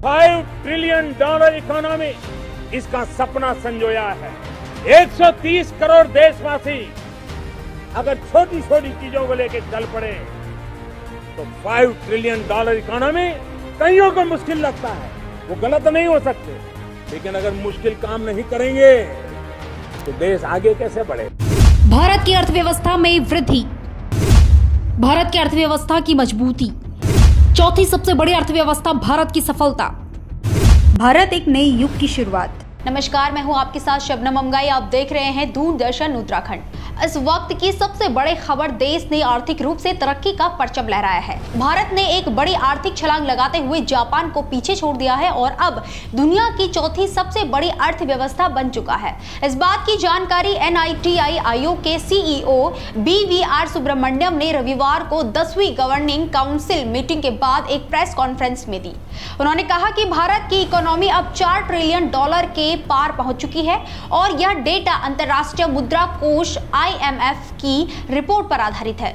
$5 trillion economy इसका सपना संजोया है। 130 करोड़ देशवासी अगर छोटी छोटी चीजों को लेकर चल पड़े तो $5 ट्रिलियन इकोनॉमी कईयों को मुश्किल लगता है, वो गलत नहीं हो सकते, लेकिन अगर मुश्किल काम नहीं करेंगे तो देश आगे कैसे बढ़े। भारत की अर्थव्यवस्था में वृद्धि, भारत की अर्थव्यवस्था की मजबूती, चौथी सबसे बड़ी अर्थव्यवस्था भारत की सफलता, भारत एक नए युग की शुरुआत। नमस्कार, मैं हूं आपके साथ शबनम अमगाई। आप देख रहे हैं दूरदर्शन उत्तराखंड। इस वक्त की सबसे बड़ी खबर, देश ने आर्थिक रूप से तरक्की का परचम लहराया है। भारत ने एक बड़ी आर्थिक छलांग लगाते हुए जापान को पीछे छोड़ दिया है और अब दुनिया की चौथी सबसे बड़ी अर्थव्यवस्था बन चुका है। इस बात की जानकारी NITI आयोग के CEO BVR सुब्रमण्यम ने रविवार को 10वीं गवर्निंग काउंसिल मीटिंग के बाद एक प्रेस कॉन्फ्रेंस में दी। उन्होंने कहा कि भारत की इकोनॉमी अब $4 ट्रिलियन के पार पहुंच चुकी है और यह डेटा अंतर्राष्ट्रीय मुद्रा कोष IMF की रिपोर्ट पर आधारित है।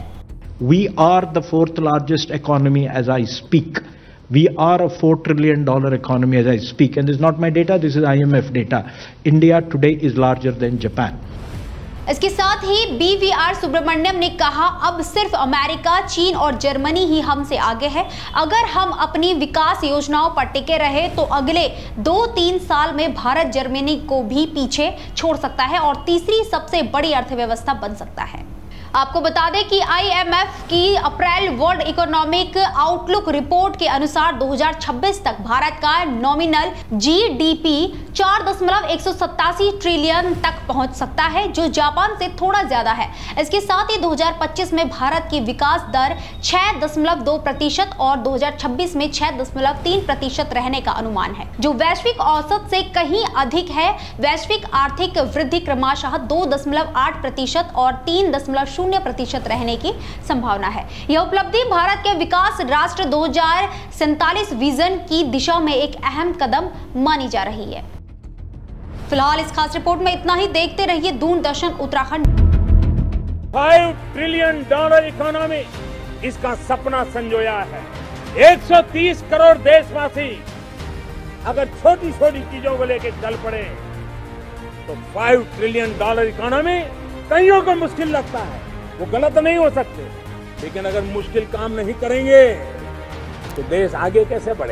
We are the fourth largest economy as I speak. We are a $4 trillion economy as I speak. And this is not my data, this is IMF data. India today is larger than Japan. इसके साथ ही BVR Subramaniam ने कहा, अब सिर्फ America, चीन और Germany ही हमसे आगे है। अगर हम अपनी विकास योजनाओं पर टिके रहे तो अगले 2-3 साल में भारत जर्मनी को भी पीछे छोड़ सकता है और तीसरी सबसे बड़ी अर्थव्यवस्था बन सकता है। आपको बता दें कि IMF की अप्रैल वर्ल्ड इकोनॉमिक आउटलुक रिपोर्ट के अनुसार 2026 तक भारत का नॉमिनल GDP 4.187 ट्रिलियन तक पहुंच सकता है, जो जापान से थोड़ा ज्यादा है। इसके साथ ही 2025 में भारत की विकास दर 6.2% और 2026 में 6.3% रहने का अनुमान है, जो वैश्विक औसत से कहीं अधिक है। वैश्विक आर्थिक वृद्धि क्रमशः 2.8% और 3.0% रहने की संभावना है। यह उपलब्धि भारत के विकास राष्ट्र 2047 विजन की दिशा में एक अहम कदम मानी जा रही है। फिलहाल इस खास रिपोर्ट में इतना ही। देखते रहिए दूरदर्शन उत्तराखंड। $5 ट्रिलियन इकोनॉमी इसका सपना संजोया है। 130 करोड़ देशवासी अगर छोटी छोटी चीजों को लेकर चल पड़े तो $5 ट्रिलियन इकोनॉमी कईयों को मुश्किल लगता है, वो गलत नहीं हो सकते, लेकिन अगर मुश्किल काम नहीं करेंगे तो देश आगे कैसे बढ़े।